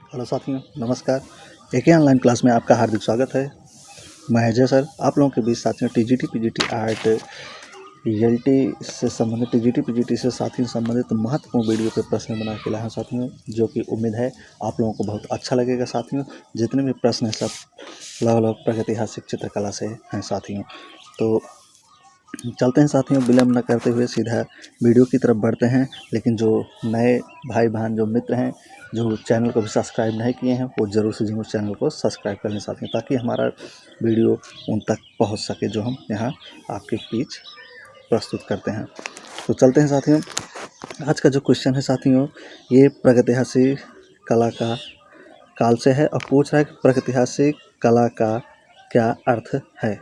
Hello साथियों, नमस्कार। एक ही ऑनलाइन क्लास में आपका हार्दिक स्वागत है। मैं अजय सर आप लोगों के बीच साथियों टीजीटी पीजीटी आर्ट ईएलटी से संबंधित टीजीटी पीजीटी से साथियों संबंधित महत्वपूर्ण वीडियो पे प्रश्न बना के लाया हूं साथियों, जो कि उम्मीद है आप लोगों को बहुत अच्छा लगेगा साथियों। जितने भी प्रश्न हैं सब लगभग प्रागैतिहासिक चित्रकला से हैं साथियों। तो चलते हैं साथियों, विलम्ब न करते हुए सीधा वीडियो की तरफ बढ़ते हैं। लेकिन जो नए भाई बहन जो मित्र हैं जो चैनल को भी सब्सक्राइब नहीं किए हैं वो ज़रूर से ज़रूर चैनल को सब्सक्राइब कर लें साथियों, ताकि हमारा वीडियो उन तक पहुंच सके जो हम यहाँ आपके बीच प्रस्तुत करते हैं। तो चलते हैं साथियों, आज का जो क्वेश्चन है साथियों ये प्रागैतिहासिक कला का काल से है और पूछ रहा है कि प्रागैतिहासिक कला का क्या अर्थ है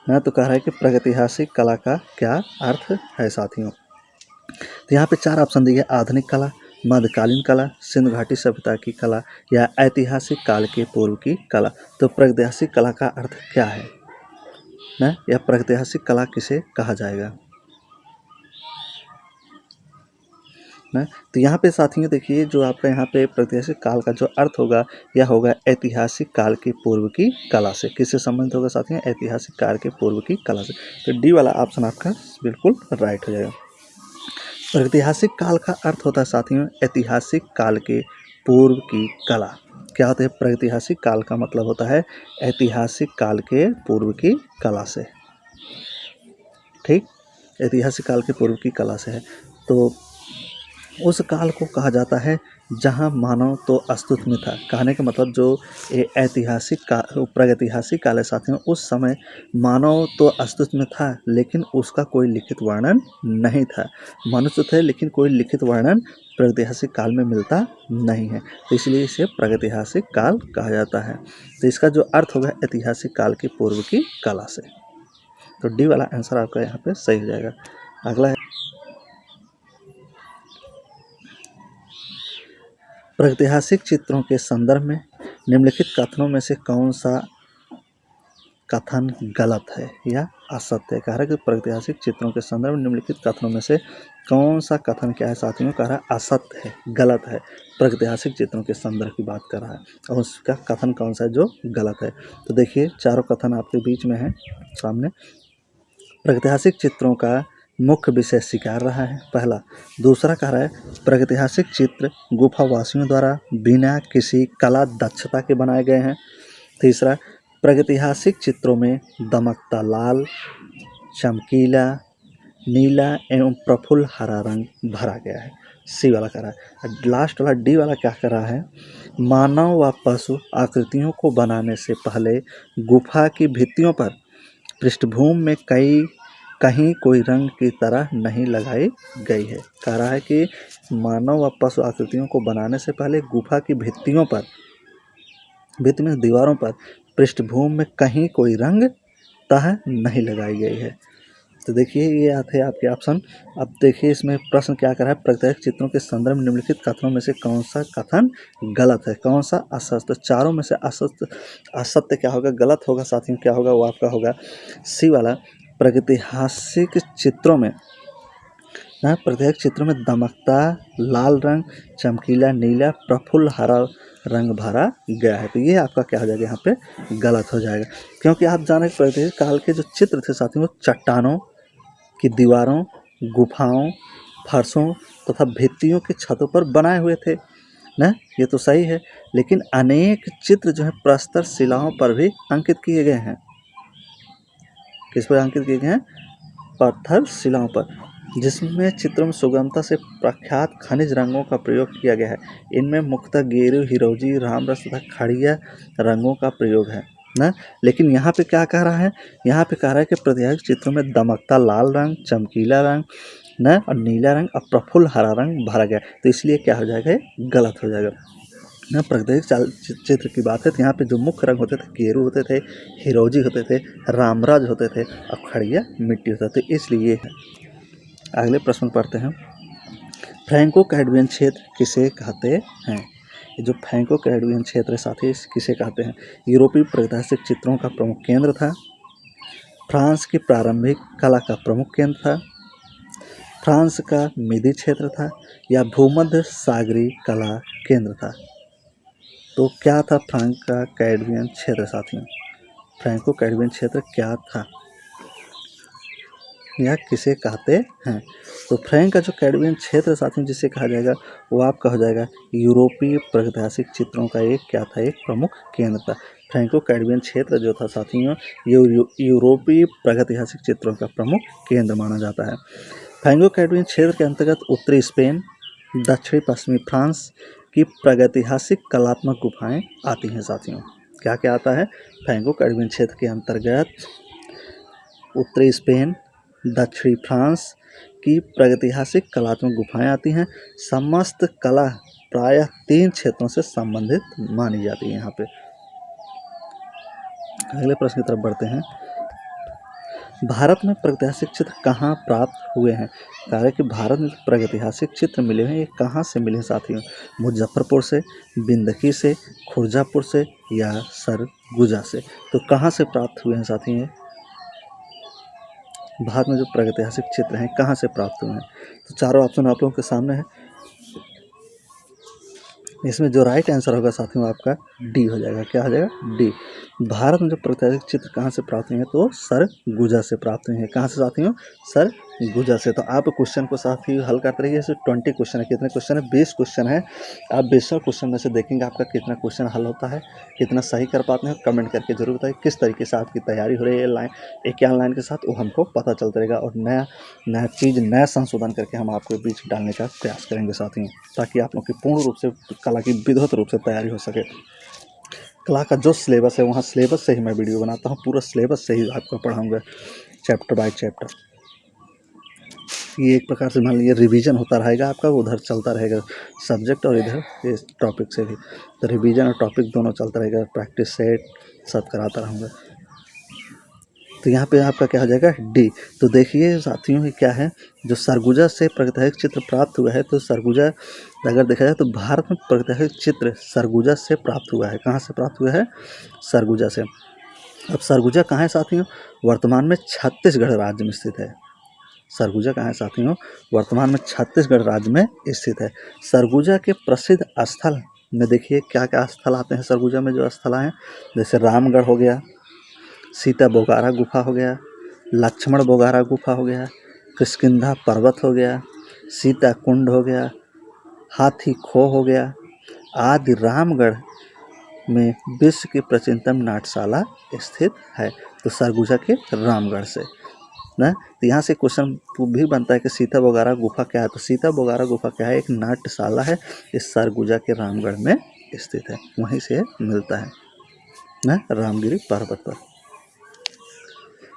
ना। तो कह रहा है कि प्रागैतिहासिक कला का क्या अर्थ है साथियों। तो यहाँ पे 4 ऑप्शन दिए, आधुनिक कला, मध्यकालीन कला, सिंधु घाटी सभ्यता की कला या ऐतिहासिक काल के पूर्व की कला। तो प्रागैतिहासिक कला का अर्थ क्या है ना, या प्रागैतिहासिक कला किसे कहा जाएगा ना। तो यहाँ पे साथियों देखिए, जो आपका यहाँ पे प्रागैतिहासिक काल का जो अर्थ होगा यह होगा ऐतिहासिक काल के पूर्व की कला से। किससे संबंधित होगा साथियों? ऐतिहासिक काल के पूर्व की कला से। तो डी वाला ऑप्शन आपका बिल्कुल राइट हो जाएगा। प्रागैतिहासिक काल का अर्थ होता है साथियों ऐतिहासिक काल के पूर्व की कला। क्या होता है? प्रागैतिहासिक काल का मतलब होता है ऐतिहासिक काल के पूर्व की कला से। ठीक, ऐतिहासिक काल के पूर्व की कला से है। तो उस काल को कहा जाता है जहां मानव तो अस्तित्व में था। कहने का मतलब जो ऐतिहासिक प्रागैतिहासिक काल है साथियों, उस समय मानव तो अस्तित्व में था लेकिन उसका कोई लिखित वर्णन नहीं था। मनुष्य थे लेकिन कोई लिखित वर्णन प्रागैतिहासिक काल में मिलता नहीं है, तो इसलिए इसे प्रागैतिहासिक काल कहा जाता है। तो इसका जो अर्थ होगा ऐतिहासिक काल के पूर्व की कला से। तो डी वाला आंसर आपका यहाँ पे सही हो जाएगा। अगला है, प्रागैतिहासिक चित्रों के संदर्भ में निम्नलिखित कथनों में से कौन सा कथन गलत है या असत्य है। कह रहा है कि प्रागैतिहासिक चित्रों के संदर्भ में निम्नलिखित कथनों में से कौन सा कथन क्या है साथियों? कह रहा है असत्य है, गलत है। प्रागैतिहासिक चित्रों के संदर्भ की बात कर रहा है और उसका कथन कौन सा है जो गलत है। तो देखिए चारों कथन आपके बीच में है सामने। प्रागैतिहासिक चित्रों का मुख्य विषय शिकार रहा है, पहला। दूसरा कह रहा है प्रागैतिहासिक चित्र गुफावासियों द्वारा बिना किसी कला दक्षता के बनाए गए हैं। तीसरा, प्रागैतिहासिक चित्रों में दमकता लाल, चमकीला, नीला एवं प्रफुल्ल हरा रंग भरा गया है। सी वाला कह रहा है। लास्ट वाला डी वाला क्या कर रहा है? मानव व पशु आकृतियों को बनाने से पहले गुफा की भित्तियों पर पृष्ठभूमि में कहीं कोई रंग की तरह नहीं लगाई गई है। कह रहा है कि मानव व पशु आकृतियों को बनाने से पहले गुफा की भित्ति में दीवारों पर पृष्ठभूमि में कहीं कोई रंग तह नहीं लगाई गई है। तो देखिए ये आते हैं आपके ऑप्शन। अब देखिए इसमें प्रश्न क्या कर रहा है, प्रागैतिहासिक चित्रों के संदर्भ में निम्नलिखित कथनों में से कौन सा कथन गलत है, कौन सा असत्य। तो चारों में से असत्य क्या होगा, गलत होगा साथियों, क्या होगा वो आपका होगा सी वाला। प्रागैतिहासिक चित्रों में प्रागैतिहासिक चित्रों में दमकता लाल रंग, चमकीला नीला, प्रफुल्ल हरा रंग भरा गया है। तो ये आपका क्या हो जाएगा यहाँ पे गलत हो जाएगा, क्योंकि आप जाने प्रागैतिहासिक काल के जो चित्र थे साथियों वो चट्टानों की दीवारों, गुफाओं, फर्शों तथा भित्तियों की छतों पर बनाए हुए थे ना। ये तो सही है, लेकिन अनेक चित्र जो है प्रस्तर शिलाओं पर भी अंकित किए गए हैं। किस पर अंकित किए गए हैं? पत्थर शिलाओं पर, जिसमें चित्रों में सुगमता से प्रख्यात खनिज रंगों का प्रयोग किया गया है। इनमें मुख्यतः गेरू, हिरोजी, रामरस तथा खड़िया रंगों का प्रयोग है ना। लेकिन यहाँ पे क्या कह रहा है? यहाँ पे कह रहा है कि प्रागैतिहासिक चित्रों में दमकता लाल रंग, चमकीला रंग न और नीला रंग और प्रफुल्ल हरा रंग भरा गया। तो इसलिए क्या हो जाएगा? गलत हो जाएगा ना। प्रागैतिहासिक चित्र की बात है तो यहाँ पे जो मुख्य रंग होते थे गेरू होते थे, हिरोजी होते थे, रामराज होते थे और खड़िया मिट्टी होता था, तो इसलिए है। अगले प्रश्न पढ़ते हैं, फ्रैंको कैडवियन क्षेत्र किसे कहते हैं? ये जो फ्रैंको कैडवियन क्षेत्र है साथी किसे कहते हैं? यूरोपीय प्रागैतिहासिक चित्रों का प्रमुख केंद्र था, फ्रांस की प्रारंभिक कला का प्रमुख केंद्र था, फ्रांस का मिदी क्षेत्र था या भूमध्य सागरीय कला केंद्र था। तो क्या था फ्रांको कैडवियन क्षेत्र साथियों? फ्रांको कैडवियन क्षेत्र क्या था या किसे कहते हैं? तो फ्रैंक का जो कैडवियन क्षेत्र साथियों जिसे कहा जाएगा वो आपका हो जाएगा यूरोपीय प्रागैतिहासिक चित्रों का एक क्या था, एक प्रमुख केंद्र था। फ्रैंको कैडवियन क्षेत्र जो था साथियों ये यूरोपीय प्रागैतिहासिक चित्रों का प्रमुख केंद्र माना जाता है। फ्रैंको कैडवियन क्षेत्र के अंतर्गत उत्तरी स्पेन, दक्षिणी पश्चिमी फ्रांस की प्रागैतिहासिक कलात्मक गुफाएं आती हैं साथियों। क्या क्या आता है? फ्रैंको कैडवियन क्षेत्र के अंतर्गत उत्तरी स्पेन, दक्षिणी फ्रांस की प्रागैतिहासिक कलात्मक गुफाएं आती हैं। समस्त कला प्रायः 3 क्षेत्रों से संबंधित मानी जाती है। यहाँ पे अगले प्रश्न की तरफ बढ़ते हैं। भारत में प्रागैतिहासिक चित्र कहाँ प्राप्त हुए हैं? कह रहे कि भारत में प्रागैतिहासिक चित्र मिले हैं, ये कहाँ से मिले हैं साथियों? मुजफ्फरपुर से, बिंदकी से, खुर्जापुर से या सरगुजा से? तो कहाँ से प्राप्त हुए हैं साथियों? भारत में जो प्रागैतिहासिक चित्र हैं कहाँ से प्राप्त हुए हैं? तो चारों ऑप्शन आप लोगों के सामने है। इसमें जो राइट आंसर होगा साथियों आपका डी हो जाएगा। क्या हो जाएगा? डी। भारत में जो प्रागैतिहासिक चित्र कहाँ से प्राप्त हुए हैं? तो सरगुजा से प्राप्त हुए हैं। कहाँ से साथियों? सरगुजा से। तो आप क्वेश्चन को साथियों हल करते रहिए। इसमें 20 क्वेश्चन है। कितने क्वेश्चन है? 20 क्वेश्चन है। आप 20 क्वेश्चन में से देखेंगे आपका कितना क्वेश्चन हल होता है, कितना सही कर पाते हैं। कमेंट करके जरूर बताइए किस तरीके से आपकी तैयारी हो रही है लाइन एक या लाइन के साथ, वो हमको पता चलता रहेगा और नया चीज़ नया संशोधन करके हम आपके बीच डालने का प्रयास करेंगे साथियों, ताकि आप लोग की पूर्ण रूप से कला की विधिवत रूप से तैयारी हो सके। कला का जो सिलेबस है वहाँ सिलेबस से ही मैं वीडियो बनाता हूँ, पूरा सिलेबस से ही आपको पढ़ाऊँगा चैप्टर बाय चैप्टर। ये एक प्रकार से मान लीजिए रिवीजन होता रहेगा आपका, उधर चलता रहेगा सब्जेक्ट और इधर इस टॉपिक से भी, तो रिवीजन और टॉपिक दोनों चलता रहेगा। प्रैक्टिस सेट सब कराता रहूँगा। तो यहाँ पे आपका क्या हो जाएगा? डी। तो देखिए साथियों ये क्या है, जो सरगुजा से प्रागैतिहासिक चित्र प्राप्त हुआ है, तो सरगुजा अगर देखा जाए तो भारत में प्रागैतिहासिक चित्र सरगुजा से प्राप्त हुआ है। कहाँ से प्राप्त हुआ है? सरगुजा से। अब सरगुजा कहाँ है साथियों? वर्तमान में छत्तीसगढ़ राज्य में स्थित है। सरगुजा कहाँ है साथियों? वर्तमान में छत्तीसगढ़ राज्य में स्थित है। सरगुजा के प्रसिद्ध स्थल में देखिए क्या क्या स्थल आते हैं सरगुजा में। जो स्थल हैं जैसे रामगढ़ हो गया, सीता बोगारा गुफा हो गया, लक्ष्मण बोगारा गुफा हो गया, किष्किंधा पर्वत हो गया, सीता कुंड हो गया, हाथी खो हो गया आदि। रामगढ़ में विश्व की प्राचीनतम नाट्यशाला स्थित है। तो सरगुजा के रामगढ़ से ना, तो यहाँ से क्वेश्चन भी बनता है कि सीता बोगारा गुफा क्या है? तो सीता बोगारा गुफा क्या है? एक नाट्यशाला है, इस सरगुजा के रामगढ़ में स्थित है, वहीं से मिलता है ना रामगिरी पर्वत पर।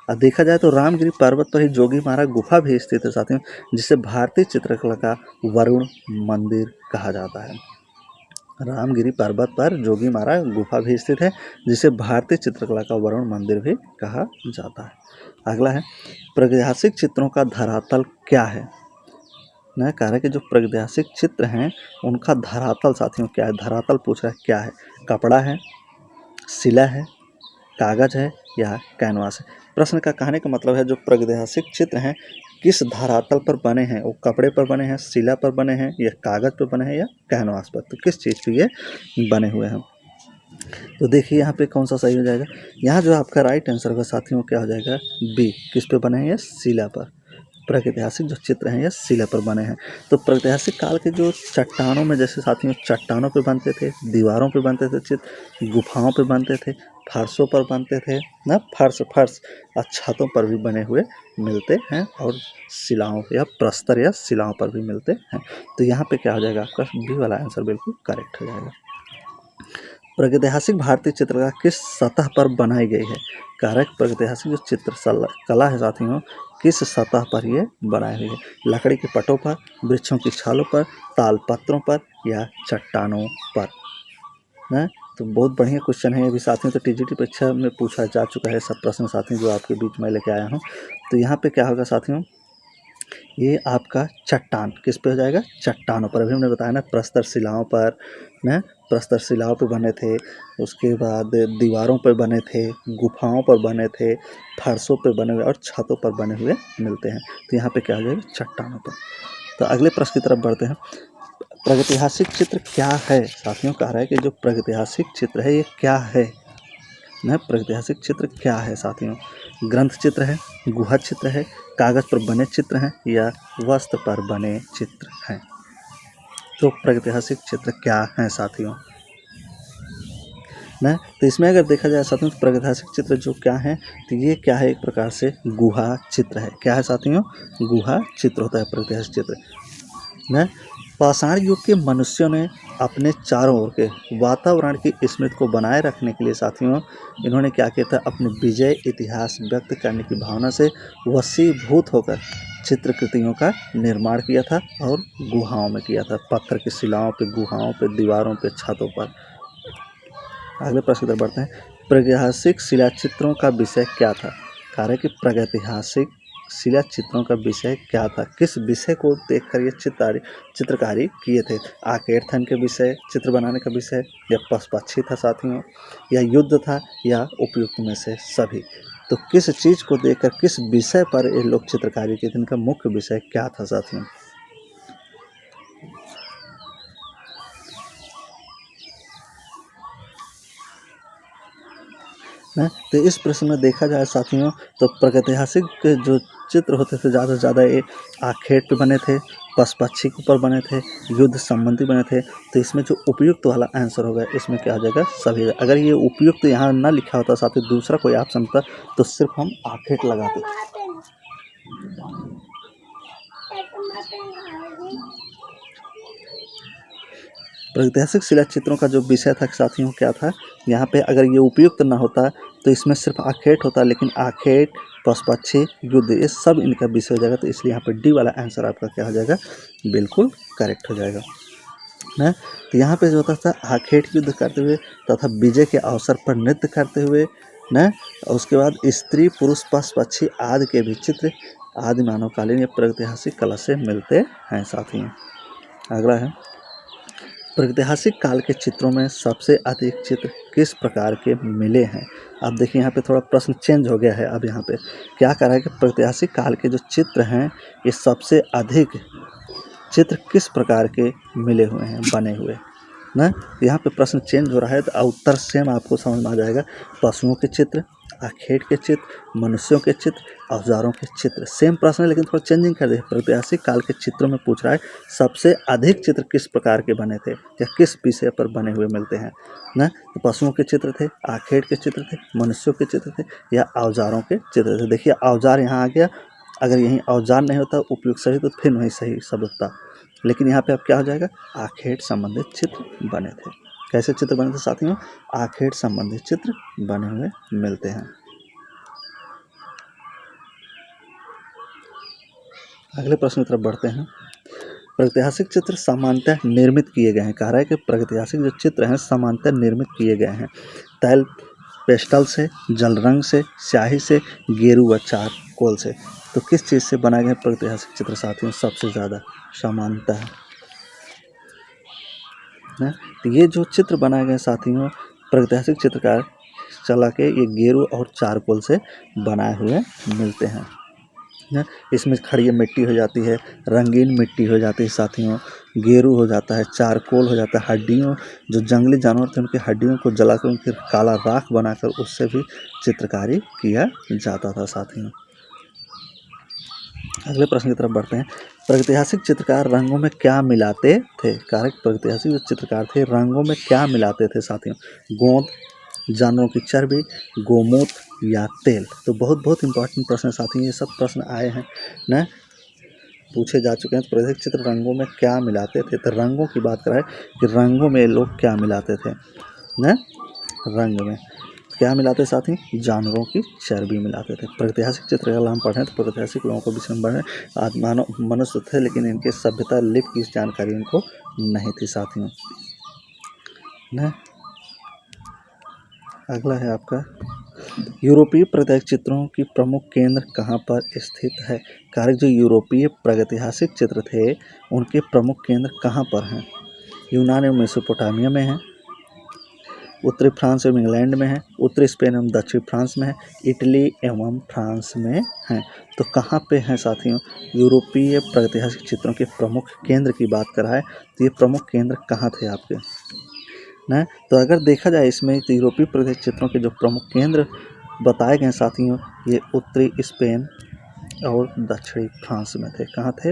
अब देखा जाए तो रामगिरी पर्वत पर ही जोगीमारा गुफा भी स्थित है साथियों, जिसे भारतीय चित्रकला का वरुण मंदिर कहा जाता है। रामगिरी पर्वत पर जोगीमारा गुफा भी स्थित है, जिसे भारतीय चित्रकला का वरुण मंदिर भी कहा जाता है। अगला है प्रागैतिहासिक चित्रों का धरातल क्या है? मैं कह रहा है कि जो प्रागैतिहासिक चित्र हैं उनका धरातल साथियों क्या है? धरातल पूछ रहा है क्या है? कपड़ा है, शिला है, कागज है या कैनवास है? प्रश्न का कहने का मतलब है जो प्रागैतिहासिक चित्र हैं किस धरातल पर बने हैं? वो कपड़े पर बने हैं, शिला पर बने हैं या कागज पर बने हैं या कैनवास पर? तो किस चीज़ पर ये बने हुए हैं? तो देखिए यहाँ पे कौन सा सही हो जाएगा। यहाँ जो आपका राइट आंसर होगा साथियों क्या हो जाएगा? बी। किस पे बने हैं? ये शिला पर। प्रागैतिहासिक जो चित्र हैं ये शिला पर बने हैं। तो प्रागैतिहासिक काल के जो चट्टानों में जैसे साथियों चट्टानों पे बनते थे, दीवारों पे बनते थे चित्र, गुफाओं पे बनते थे, फर्शों पर बनते थे ना, फर्श और छतों पर भी बने हुए मिलते हैं और शिलाओं या प्रस्तर या शिलाओं पर भी मिलते हैं। तो यहाँ पे क्या हो जाएगा आपका बी वाला आंसर बिल्कुल करेक्ट हो जाएगा। प्रागैतिहासिक भारतीय चित्रकला किस सतह पर बनाई गई है? कारक प्रागैतिहासिक जो चित्र कला है साथियों किस सतह पर ये बनाई हुई है? लकड़ी के पटों पर, वृक्षों की छालों पर, ताल पत्रों पर या चट्टानों पर? ना, तो बहुत बढ़िया क्वेश्चन है ये भी साथियों। तो टीजीटी परीक्षा में पूछा जा चुका है सब प्रश्न साथियों जो आपके बीच में लेके आया हूँ। तो यहाँ पे क्या होगा साथियों, ये आपका चट्टान किस पे हो जाएगा? चट्टानों पर। अभी हमने बताया ना प्रस्तर शिलाओं पर ना, प्रस्तर शिलाओं पे बने थे, उसके बाद दीवारों पे बने थे, गुफाओं पर बने थे, फर्शों पे बने हुए और छतों पर बने हुए मिलते हैं। तो यहाँ पे क्या हो जाएगा? चट्टानों पर। तो अगले प्रश्न की तरफ बढ़ते हैं। प्रागैतिहासिक चित्र क्या है साथियों, कह रहा है कि जो प्रागैतिहासिक चित्र है ये क्या है ना। प्रागैतिहासिक चित्र क्या है साथियों, ग्रंथ चित्र है, गुहा चित्र है, कागज पर बने चित्र हैं या वस्त्र पर बने चित्र हैं। तो प्रागैतिहासिक चित्र क्या है साथियों ना। तो इसमें अगर देखा जाए साथियों तो प्रागैतिहासिक चित्र जो क्या है, तो ये क्या है, एक प्रकार से गुहा चित्र है। क्या है साथियों, गुहा चित्र होता है प्रागैतिहासिक चित्र ना। पाषाण युग के मनुष्यों ने अपने चारों ओर के वातावरण की स्मृति को बनाए रखने के लिए साथियों इन्होंने क्या किया था, अपने विजय इतिहास व्यक्त करने की भावना से वशीभूत होकर चित्रकृतियों का निर्माण किया था और गुहाओं में किया था, पत्थर की शिलाओं पे, गुहाओं पे, दीवारों पे, छतों पर। अगले प्रश्न की तरफ बढ़ते हैं। प्रागैतिहासिक शिला चित्रों का विषय क्या था, कह रहे कि प्रागैतिहासिक शिला चित्रों का विषय क्या था, किस विषय को देखकर ये चित्रकारी किए थे। आकेट के विषय चित्र बनाने का विषय, या पशुपक्षी था साथियों, या युद्ध था, या उपयुक्त में से सभी। तो किस चीज़ को देखकर किस विषय पर ये लोग चित्रकारी किए थे, इनका मुख्य विषय क्या था साथियों। ना तो इस प्रश्न में देखा जाए साथियों तो प्रागैतिहासिक जो चित्र होते थे ज़्यादा से ज़्यादा ये आखेट पे बने थे, पशुपक्षी के ऊपर बने थे, युद्ध संबंधी बने थे। तो इसमें जो उपयुक्त वाला आंसर होगा इसमें क्या हो जाएगा, सभी। अगर ये उपयुक्त यहाँ ना लिखा होता साथियों, दूसरा कोई ऑप्शन होता तो सिर्फ हम आखेट लगाते। प्रागैतिहासिक शिला चित्रों का जो विषय था साथियों क्या था, यहाँ पे अगर ये उपयुक्त ना होता तो इसमें सिर्फ आखेट होता, लेकिन आखेट, पशुपक्षी, युद्ध ये सब इनका विषय हो जाएगा। तो इसलिए यहाँ पे डी वाला आंसर आपका क्या हो जाएगा, बिल्कुल करेक्ट हो जाएगा ना। तो यहाँ पे जो होता था आखेट युद्ध करते हुए तथा विजय के अवसर पर नृत्य करते हुए ना, उसके बाद स्त्री पुरुष पशु-पक्षी आदि के भी चित्र आदि मानवकालीन या प्रागैतिहासिक कला से मिलते हैं साथियों। अगला है, प्रागैतिहासिक काल के चित्रों में सबसे अधिक चित्र किस प्रकार के मिले हैं। अब देखिए यहाँ पे थोड़ा प्रश्न चेंज हो गया है। अब यहाँ पे क्या कर रहा है कि प्रागैतिहासिक काल के जो चित्र हैं ये सबसे अधिक चित्र किस प्रकार के मिले हुए हैं, बने हुए ना। यहाँ पे प्रश्न चेंज हो रहा है तो उत्तर सेम आपको समझ में आ जाएगा। पशुओं के चित्र, आखेट के चित्र, मनुष्यों के चित्र, औजारों के चित्र, सेम प्रश्न है लेकिन थोड़ा चेंजिंग कर दिया। प्रागैतिहासिक काल के चित्रों में पूछ रहा है सबसे अधिक चित्र किस प्रकार के बने थे या किस विषय पर बने हुए मिलते हैं ना। तो पशुओं के चित्र थे, आखेट के चित्र थे, मनुष्यों के चित्र थे या औजारों के चित्र थे। देखिए औजार यहाँ आ गया, अगर यहीं औजार नहीं होता उपयुक्त सही तो फिर वहीं सही शब्द होता, लेकिन यहाँ पे अब क्या हो जाएगा, आखेट संबंधित चित्र बने थे। कैसे चित्र बने थे साथियों, आखेट संबंधित चित्र बने हुए मिलते हैं। अगले प्रश्न की तरफ बढ़ते हैं। प्रागैतिहासिक चित्र सामान्यतः निर्मित किए गए हैं, कह रहा है कि प्रागैतिहासिक जो चित्र हैं सामान्यतः निर्मित किए गए हैं तैल पेस्टल से, जल रंग से, स्याही से, गेरू व चारकोल से। तो किस चीज़ से बनाए गए प्रागैतिहासिक चित्र साथियों सबसे ज़्यादा सामान्यतः ना। तो ये जो चित्र बनाए गए साथियों प्रागैतिहासिक चित्रकार चला के ये गेरू और चारकोल से बनाए हुए मिलते हैं ना। इसमें खड़ी मिट्टी हो जाती है, रंगीन मिट्टी हो जाती है साथियों, गेरू हो जाता है, चारकोल हो जाता है, हड्डियों जो जंगली जानवर थे उनकी हड्डियों को जलाकर उनकी काला राख बनाकर उससे भी चित्रकारी किया जाता था साथियों। अगले प्रश्न की तरफ बढ़ते हैं। प्रागैतिहासिक चित्रकार रंगों में क्या मिलाते थे, कारक प्रागैतिहासिक जो चित्रकार थे रंगों में क्या मिलाते थे साथियों, गोंद, जानवरों की चर्बी, गोमूत्र या तेल। तो बहुत इंपॉर्टेंट प्रश्न साथियों, ये सब प्रश्न आए हैं ना, पूछे जा चुके हैं। तो प्रागैतिहासिक चित्र रंगों में क्या मिलाते थे, तो रंगों की बात कराए कि रंगों में लोग क्या मिलाते थे ना, रंग में क्या मिलाते साथी, जानवरों की चर्बी मिलाते थे। प्रागैतिहासिक चित्रकला हम पढ़ें तो प्रागैतिहासिक लोगों को विषय में पढ़ें, आज मानव मनुष्य थे लेकिन इनके सभ्यता लिपि की जानकारी इनको नहीं थी साथियों ना। अगला है आपका, यूरोपीय प्रागैतिहासिक चित्रों की प्रमुख केंद्र कहाँ पर स्थित है। कारक जो यूरोपीय प्रागैतिहासिक चित्र थे उनके प्रमुख केंद्र कहाँ पर हैं, यूनान एवं मेसोपोटामिया में है, उत्तरी फ्रांस एवं इंग्लैंड में है, उत्तरी स्पेन एवं दक्षिण फ्रांस में है, इटली एवं फ्रांस में है। तो कहाँ पे हैं साथियों? यूरोपीय प्रागैतिहासिक चित्रों के प्रमुख केंद्र की बात करा है, तो ये प्रमुख केंद्र कहाँ थे आपके ना? तो अगर देखा जाए इसमें तो यूरोपीय प्रागैतिहासिक चित्रों के जो प्रमुख केंद्र बताए गए साथियों, ये उत्तरी स्पेन और दक्षिणी फ्रांस में थे। कहाँ थे?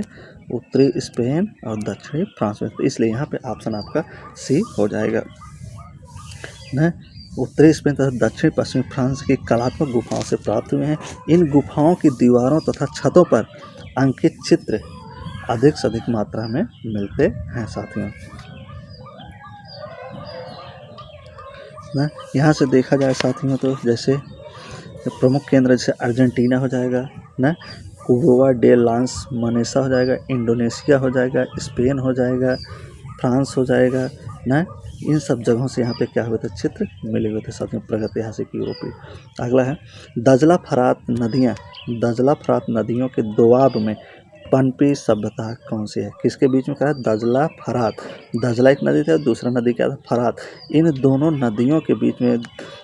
उत्तरी स्पेन और दक्षिणी फ्रांस में। तो इसलिए यहाँ पे ऑप्शन आपका सी हो जाएगा ना। उत्तरी स्पेन तथा दक्षिण पश्चिमी फ्रांस की कलात्मक गुफाओं से प्राप्त हुए हैं। इन गुफाओं की दीवारों तथा छतों पर अंकित चित्र अधिक से अधिक मात्रा में मिलते हैं साथियों ना। यहाँ से देखा जाए साथियों तो जैसे प्रमुख केंद्र जैसे अर्जेंटीना हो जाएगा ना, कुबोवा डे लांस मनेसा हो जाएगा, इंडोनेशिया हो जाएगा, स्पेन हो जाएगा, फ्रांस हो जाएगा ना। इन सब जगहों से यहाँ पे क्या हुए थे? चित्र मिले हुए थे साथियों प्रागैतिहासिक यूरोपीय। अगला है दजला फरात नदियाँ। दजला फरात नदियों के दोआब में पनपी सभ्यता कौन सी है? किसके बीच में कहा है? दजला फरात। दजला एक नदी था, दूसरा नदी क्या था? फरात। इन दोनों नदियों के बीच में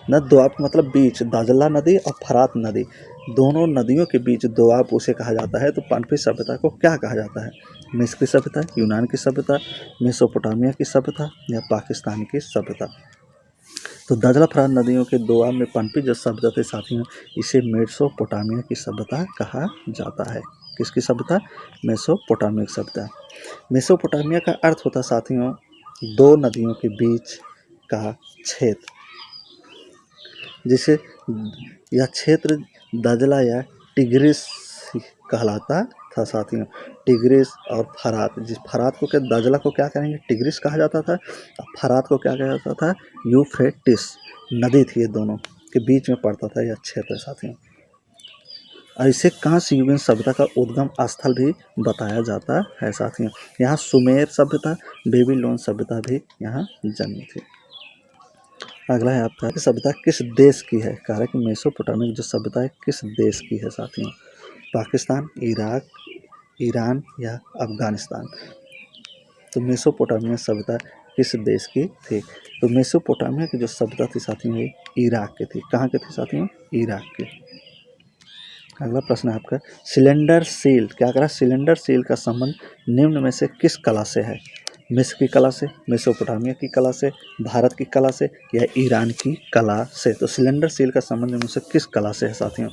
न दोआब मतलब बीच, दजला नदी और फरात नदी दोनों नदियों के बीच दोआब उसे कहा जाता है। तो पनपी सभ्यता को क्या कहा जाता है? मिस्र की सभ्यता, यूनान की सभ्यता, मेसोपोटामिया की सभ्यता या पाकिस्तान की सभ्यता? तो दजला फरात नदियों के दोआब में पनपी जो सभ्यता थी साथियों, इसे मेसोपोटामिया की सभ्यता कहा जाता है। किसकी सभ्यता? मेसोपोटामिया की सभ्यता। मेसोपोटामिया का अर्थ होता साथियों दो नदियों के बीच का क्षेत्र, जिसे यह क्षेत्र दजला या टिग्रिस कहलाता था साथियों। टिग्रिस और फरात, जिस फरात को क्या, दजला को क्या करेंगे? टिग्रिस कहा जाता था, और फरात को क्या कहा जाता था? यूफ्रेटिस नदी थी, ये दोनों के बीच में पड़ता था यह क्षेत्र साथियों। और इसे कांस्य युगीन सभ्यता का उद्गम स्थल भी बताया जाता है साथियों। यहाँ सुमेर सभ्यता, बेबीलोन सभ्यता भी यहाँ जन्मी थी। अगला है आपका सभ्यता किस देश की है? कह रहा है कि मेसोपोटामिया जो सभ्यता है किस देश की है साथियों? पाकिस्तान, इराक, ईरान या अफगानिस्तान? तो मेसोपोटामिया सभ्यता किस देश की थी? तो मेसोपोटामिया की जो सभ्यता थी साथियों ये इराक की थी। कहाँ की थी साथियों? इराक की। अगला प्रश्न है आपका सिलेंडर सील। क्या करा? सिलेंडर सील का संबंध निम्न में से किस कला से है? मिस्र की कला से, मेसोपोटामिया की कला से, भारत की कला से या ईरान की कला से? तो सिलेंडर सील का संबंध निम्न में से किस कला से है साथियों?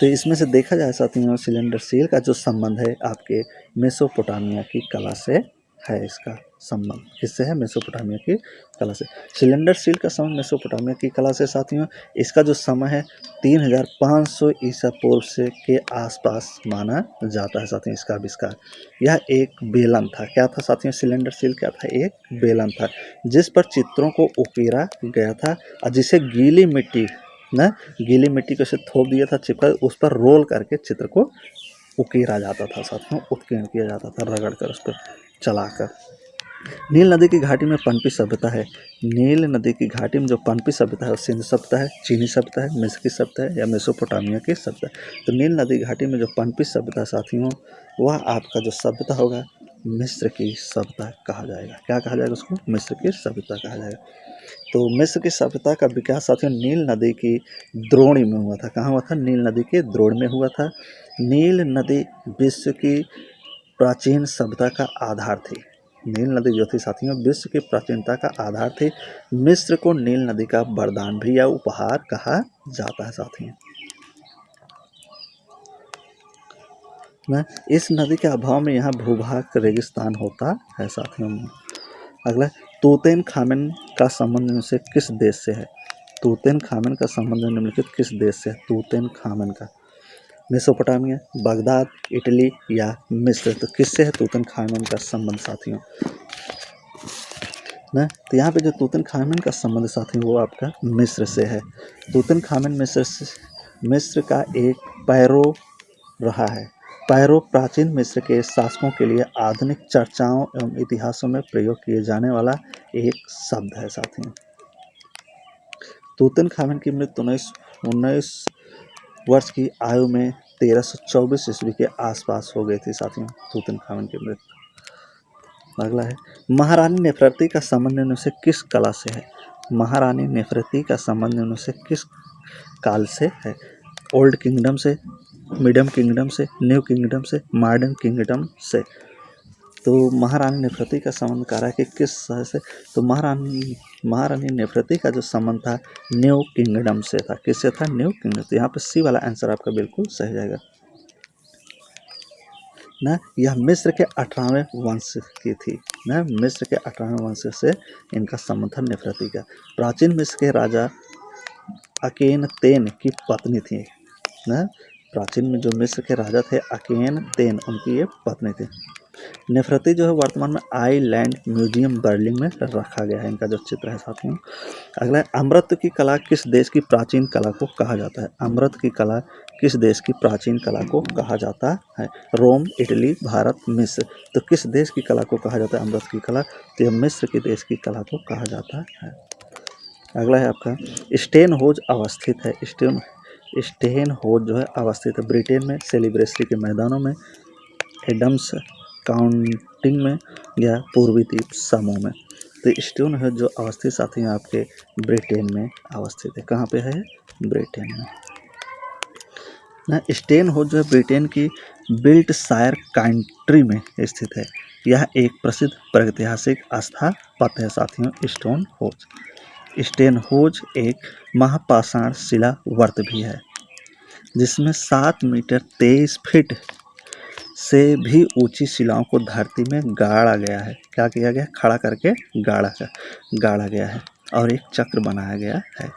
तो इसमें से देखा जाए साथियों सिलेंडर सील का जो संबंध है आपके मेसोपोटामिया की कला से है। इसका संबंध किससे है? मेसोपोटामिया की कला से। सिलेंडर सील का संबंध मेसोपोटामिया की कला से साथियों। इसका जो समय है 3500 ईसा पूर्व से के आसपास माना जाता है साथियों इसका आविष्कार। यह एक बेलन था। क्या था साथियों? सिलेंडर सील क्या था? एक बेलन था जिस पर चित्रों को उकेरा गया था और जिसे गीली मिट्टी गीली मिट्टी को थोप दिया था, चिपका, उस पर रोल करके चित्र को उकेरा जाता था साथियों, उत्कीर्ण किया जाता था रगड़ कर, उस पर चलाकर। नील नदी की घाटी में पनपी सभ्यता है। नील नदी की घाटी में जो पनपी सभ्यता है वो सिंध सभ्यता है, चीनी सभ्यता है, मिस्र की सभ्यता है या मेसोपोटामिया की सभ्यता है? तो नील नदी घाटी में जो पनपी सभ्यता साथियों वह आपका जो सभ्यता होगा मिस्र की सभ्यता कहा जाएगा। क्या कहा जाएगा उसको? मिस्र की सभ्यता कहा जाएगा। तो मिस्र की सभ्यता का विकास साथियों नील नदी की द्रोणी में हुआ था। कहाँ हुआ था? नील नदी के द्रोण में हुआ था। नील नदी विश्व की प्राचीन सभ्यता का आधार थी। नील नदी जो थी साथियों विश्व की प्राचीनता का आधार थी। मिस्र को नील नदी का वरदान भी या उपहार कहा जाता है साथियों। इस नदी के अभाव में यहाँ भूभाग रेगिस्तान होता है साथियों। अगला तूतेनखामेन का संबंध से किस देश से है? तूतेनखामेन का संबंध निम्नलिखित किस देश से है? तूतेनखामेन का मेसोपोटामिया, बगदाद, इटली या मिस्र? तो किससे है तूतेनखामेन का संबंध साथियों? तो यहाँ पे जो तूतेनखामेन का संबंध साथियों वो आपका मिस्र से है। तूतेनखामेन मिस्र का एक पैरो रहा है। पैरो प्राचीन मिस्र के शासकों के लिए आधुनिक चर्चाओं एवं इतिहासों में प्रयोग किए जाने वाला एक शब्द है साथियों। तूतेनखामेन की मृत्यु 19 वर्ष की आयु में 1324 ईस्वी के आसपास हो गई थी साथियों तूतेनखामेन की मृत्यु। अगला है महारानी नेफरती का संबंध इनमें से किस कला से है। महारानी नेफरती का संबंध इनमें से किस काल से है। ओल्ड किंगडम से, मीडियम किंगडम से, न्यू किंगडम से, मॉडर्न किंगडम से। तो महारानी नेफरती का संबंध कह रहा है कि किस शहर से, तो महारानी नेफरती का जो संबंध था न्यू किंगडम से था। किससे था? New kingdom. तो यहाँ पे सी वाला आंसर आपका बिल्कुल सही जाएगा ना। यह मिस्र के 18वें वंश की थी ना, मिस्र के 18वें वंश से इनका संबंध था नेफरती का। प्राचीन मिस्र के राजा अकेनतेन की पत्नी थी ना, प्राचीन में जो मिस्र के राजा थे अकेनतेन, उनकी ये पत्नी थी। नेफरती जो है वर्तमान में आइलैंड म्यूजियम बर्लिन में रखा गया है, इनका जो चित्र है साथियों। अगला है अमृत की कला किस देश की प्राचीन कला को कहा जाता है। अमृत की कला किस देश की प्राचीन कला को कहा जाता है। रोम, इटली, भारत, मिस्र। तो किस देश की कला को कहा जाता है अमृत की कला, तो यह मिस्र के देश की कला को कहा जाता है। अगला है आपका स्टेनहोज अवस्थित है। स्टेनहोज जो है अवस्थित है ब्रिटेन में, सेलिब्रेसरी के मैदानों में, एडम्स काउंटिंग में या पूर्वी द्वीप समूह में। तो स्टेनहोज जो अवस्थित साथी हैं आपके ब्रिटेन में अवस्थित है। कहाँ पे है? ब्रिटेन में ना। स्टेनहोज जो है ब्रिटेन की बिल्टशायर काउंटी में स्थित है। यह एक प्रसिद्ध प्रागैतिहासिक स्थापत्य है साथियों स्टोनहोज। स्टेनहोज एक महापाषाण शिला वर्त भी है जिसमें 7 मीटर 23 फीट से भी ऊंची शिलाओं को धरती में गाड़ा गया है। क्या किया गया? खड़ा करके गाड़ा गया है और एक चक्र बनाया गया है।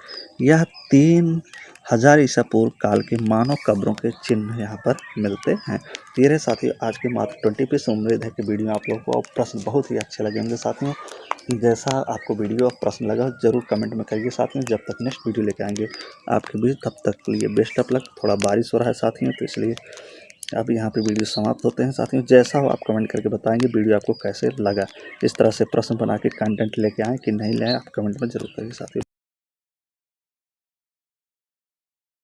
यह 3000 ईसा पूर्व काल के मानव कब्रों के चिन्ह यहाँ पर मिलते हैं। तेरे साथियों आज के मात्र 20 पीस उम्मीद है कि वीडियो आप लोगों को प्रश्न बहुत ही अच्छे लगे होंगे साथियों। जैसा आपको वीडियो प्रश्न लगा जरूर कमेंट में करिए साथियों। जब तक नेक्स्ट वीडियो लेके आएंगे आपके बीच, तब तक के लिए बेस्ट ऑफ लक। थोड़ा बारिश हो रहा है साथियों तो इसलिए अब यहाँ पे वीडियो समाप्त होते हैं साथियों। जैसा हो आप कमेंट करके बताएंगे वीडियो आपको कैसे लगा। इस तरह से प्रश्न बना के कंटेंट लेके आएँ कि नहीं लाएँ आप कमेंट में जरूर करिए साथियों।